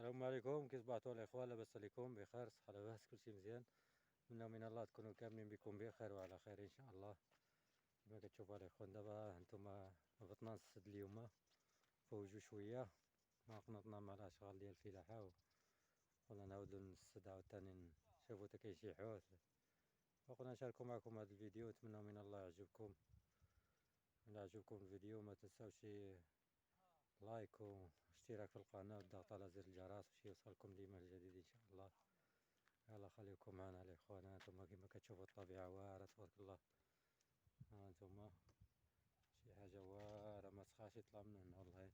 السلام عليكم، كي صبحتوا الاخوان؟ لاباس عليكم؟ بخير، صحه لاباس، كلشي مزيان. منا من الله تكونوا كاملين بكم بخير وعلى خير ان شاء الله. كما كتشوفوا الاخوان دابا هانتوما هبطنا نصد اليوم، فوجوا شويه، ما قنطنا مع الاشغال ديال الفلاحه وقلنا نعاودو نصد عاوتاني نشوفو تا كاين شي حوت، وقلنا نشاركو معكم هذا الفيديو. نتمنى من الله يعجبكم. الا عجبكم الفيديو ما تنساوش لايك واشتراك في القناه والضغط على زر الجرس باش يوصلكم ديما الجديد ان شاء الله. يلا خليكم معنا الاخوان. هانتوما كما كتشوفوا الطبيعه واعره تبارك الله. هانتوما شي حاجه واعره ما تخاش يطلع من هنا والله.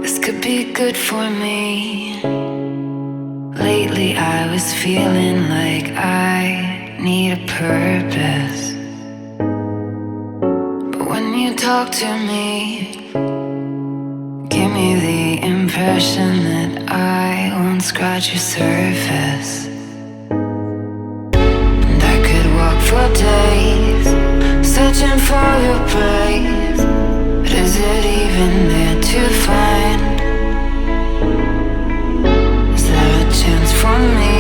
This could be good for me. Lately I was feeling like I need a purpose. But when you talk to me, give me the impression that I won't scratch your surface. And I could walk for days, searching for your praise. But is it even there to find? Is there a chance for me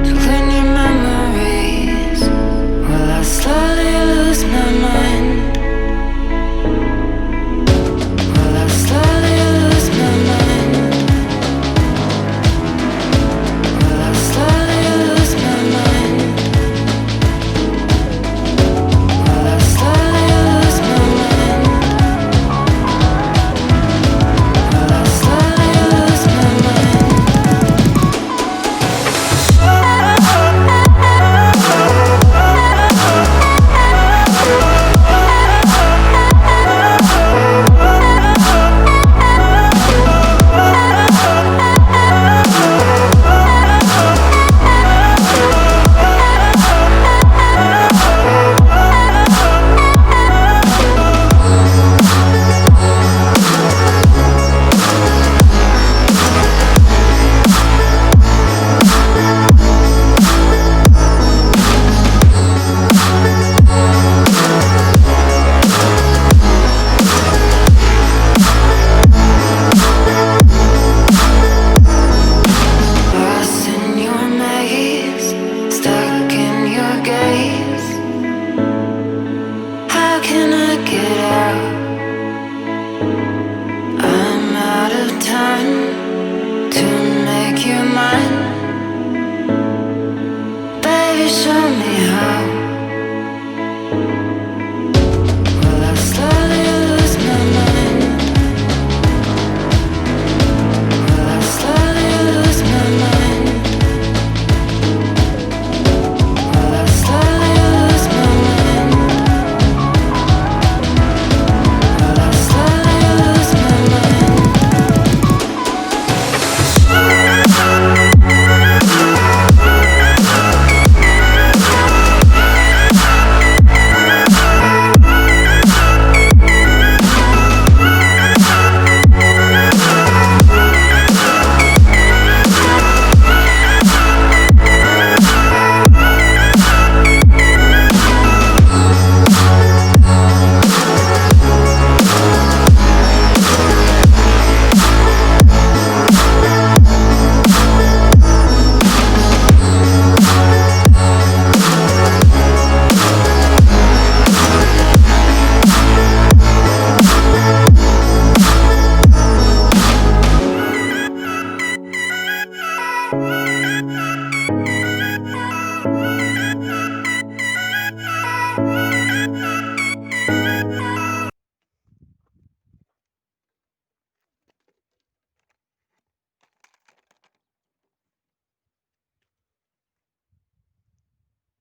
to clean your memories? Will I slowly lose my mind? Will I slowly lose my mind? Will I slowly lose my mind? Will I slowly lose my mind? Will I slowly lose my mind? Lost in your maze, stuck in your gaze. How can I get out? I'm out of time to make you mine. Baby, show me how. Will I slowly lose my mind? Will I slowly lose my mind? Will I slowly lose my mind? Will I slowly lose my mind?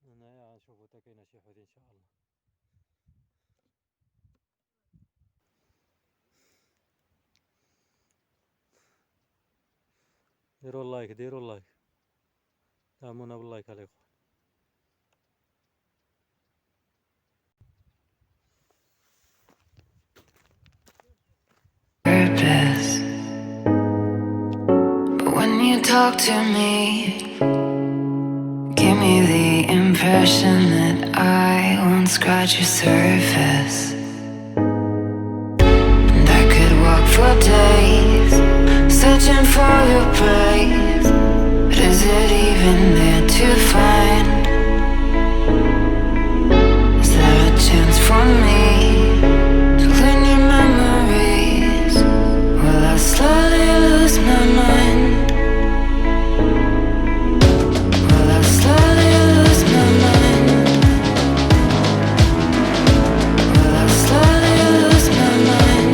هنايا غنشوفو تا كاينه شي حوت ان شاء الله. ديروا اللايك، ديروا اللايك، دعمونا باللايك الاخوان. Purpose. But when you talk to me, give me the impression that I won't scratch your surface. And I could walk for searching for your praise, but is it even there to find? Is there a chance for me to clean your memories? Will I slowly lose my mind? Will I slowly lose my mind? Will I slowly lose my mind?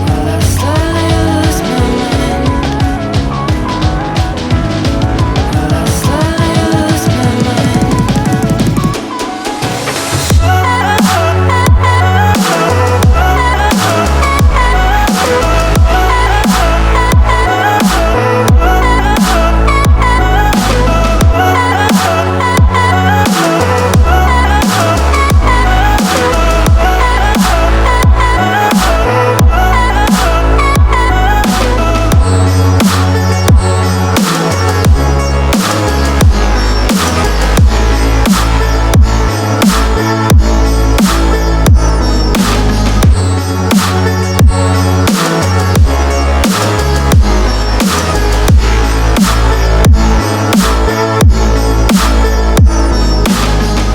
Will I slowly lose my mind? Will I slowly lose my mind?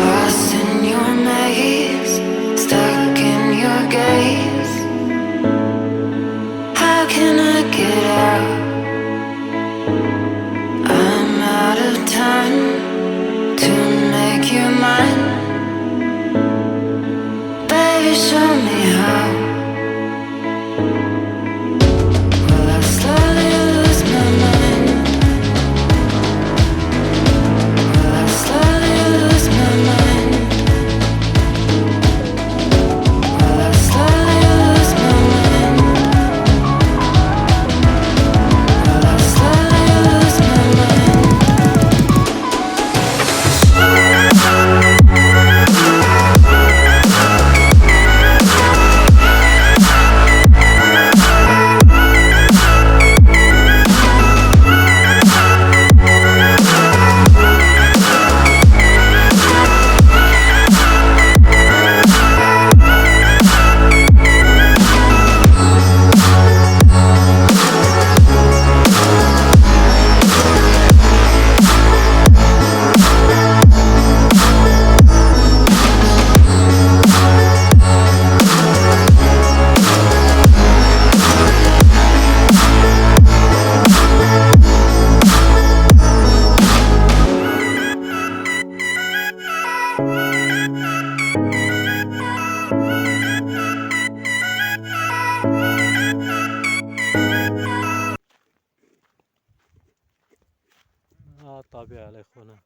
Lost in your maze, stuck in your gaze. How can I get out? I'm out of time to make you mine. Baby, show me how. Will I slowly lose my mind? Will I slowly lose my mind? Will I slowly lose my mind? Will I slowly lose my mind? الطبيعة يا إخوانا،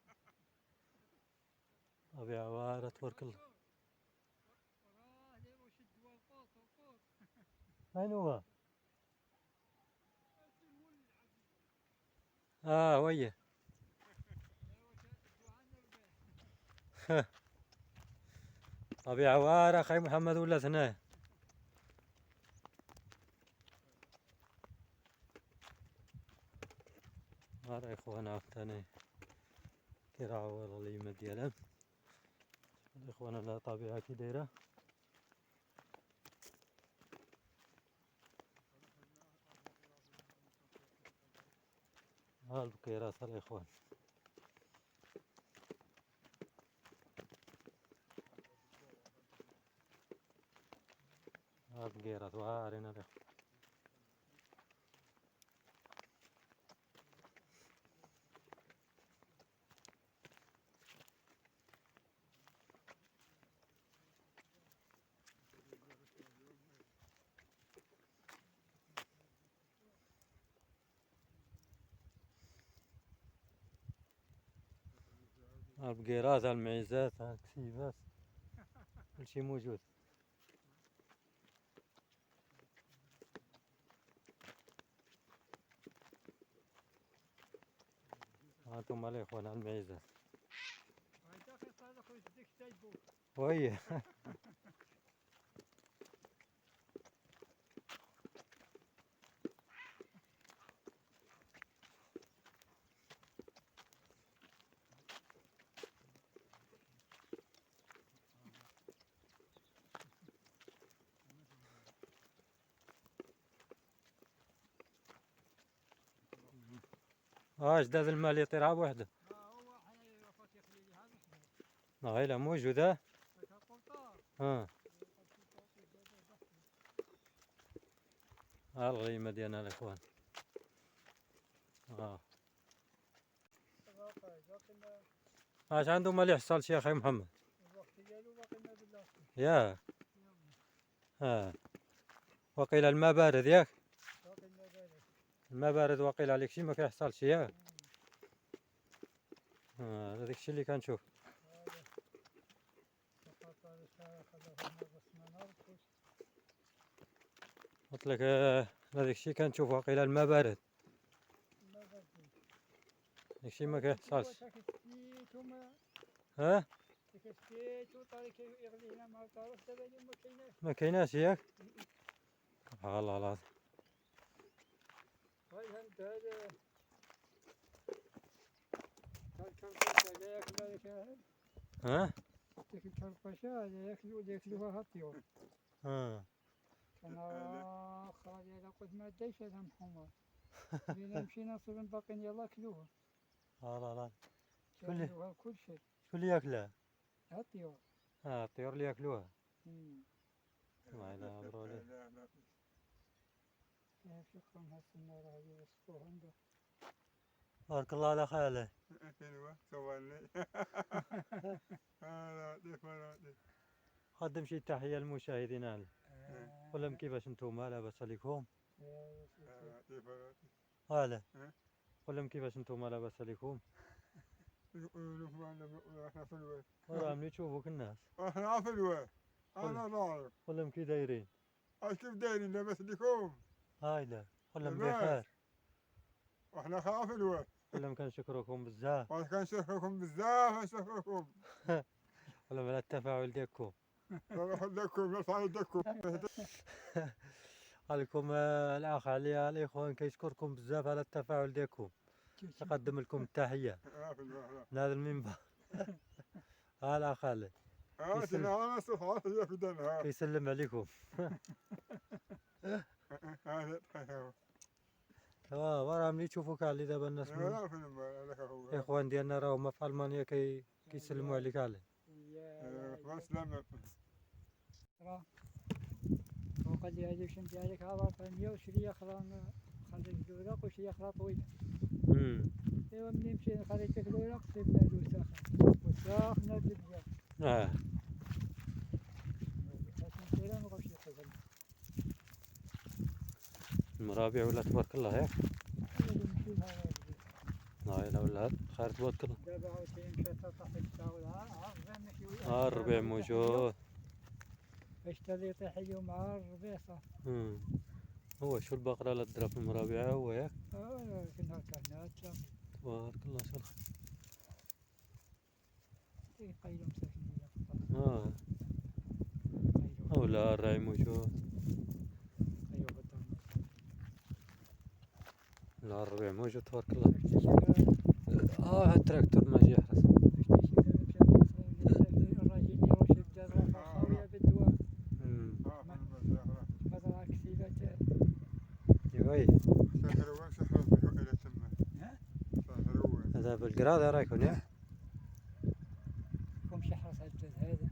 طبيعة واعرة تبارك الله. أين هو؟ ويه. طبيعة واعرة خي محمد ولا ثناه. هذا إخوانا ثاني كراعة والله يمد ديالهم. إخوانا لا طبيعة كي دايرة. ها البكيرات الإخوان. ها البكيرات واعرين الإخوان. البقيرات المعيزات الكسيبات كل شي موجود. هانتوما الإخوان المعيزات وهي. جداد الماء اللي يطير عا بوحده. لا موجودة. الغيمة ديالنا الاخوان. اش عندهم اللي حصل يا اخي محمد؟ ياك وقيل الماء بارد ياك؟ الماء بارد وقيل عليك شي ما كيحصلش ياك؟ هذاك الشيء اللي كنشوف. قلت لك هذاك الشيء كنشوف وقيل الماء بارد. داك الشيء ما كيحصلش. ما كايناش ياك؟ سبحان الله العظيم. ديك الكرفشة ياكلوها الطيور. أنا خالي أنا قلت ما دايش هذا محمر. بينا مشينا نصير باقيين يلا كلوها. لا كلوها كل شيء. شكون اللي ياكلها؟ الطيور. الطيور اللي ياكلوها. الله لا عمرو عليه. شكرا هالسنارة هذه وصفوها عنده. بارك الله على خاله. ايوا سوالي. قدم شي تحية للمشاهدين قول لهم كيفاش نتوما لاباس عليكم؟ قول لهم كيفاش نتوما لاباس عليكم؟ احنا في الواد. راهم يشوفوك الناس. احنا في الواد. انا ضايع. قول لهم كي دايرين؟ كيف دايرين لاباس عليكم؟ لا قول لهم بخير. واحنا خاف الواد. قول لهم كنشكركم بزاف. كنشكركم بزاف نشكركم. قول لهم على التفاعل ديالكم. الله يخليكم لا يسعدكم. قال لكم الاخ علي الاخوان كيشكركم بزاف على التفاعل ديالكم. نقدم لكم التحيه من هذا المنبر. الاخ علي كيسلم عليكم. وراهم اللي يشوفوك علي دابا الناس الاخوان ديالنا راهم في المانيا كيسلموا عليك علي. وقال لي هذيك شنت عليك عرفانية وشريه أخرى خليك الأوراق وشريه أخرى طويلة. ايوا ملي مشينا خليت ديك الأوراق صيبنا له وساخنا الدبزة. المرابع ولا تبارك الله ياك؟ لا ولا خير تبارك الله. دابا عاوتاني مشات طاحت الساعة الربيع موجود. باش تالي يطيح اليوم مع الربيع صافي. هو شو البقرة لا تضرب في المرابعة هو ياك؟ كنا كنا تبارك الله شو الخير. يقيلوا مساكين. ولا الراعي موجود. لا الربيع موجود تبارك الله. التراكتور ماشي يحرس. هذا بالقرادة رايكم ياك؟ كم شحرس هالجد هذا؟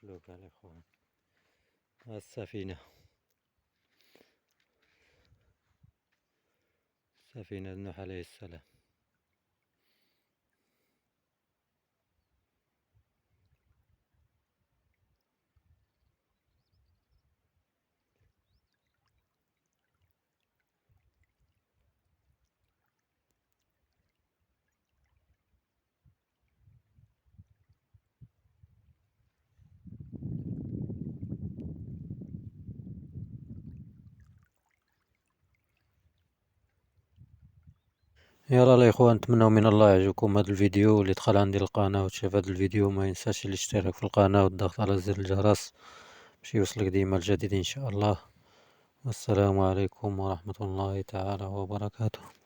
الفلوكة الإخوان. السفينة، سفينة نوح عليه السلام. يلا الإخوان، نتمنى من الله يعجبكم هذا الفيديو. اللي دخل عندي القناة وشاف هذا الفيديو ما ينساش الاشتراك في القناة والضغط على زر الجرس باش يوصلك ديما الجديد إن شاء الله. والسلام عليكم ورحمة الله تعالى وبركاته.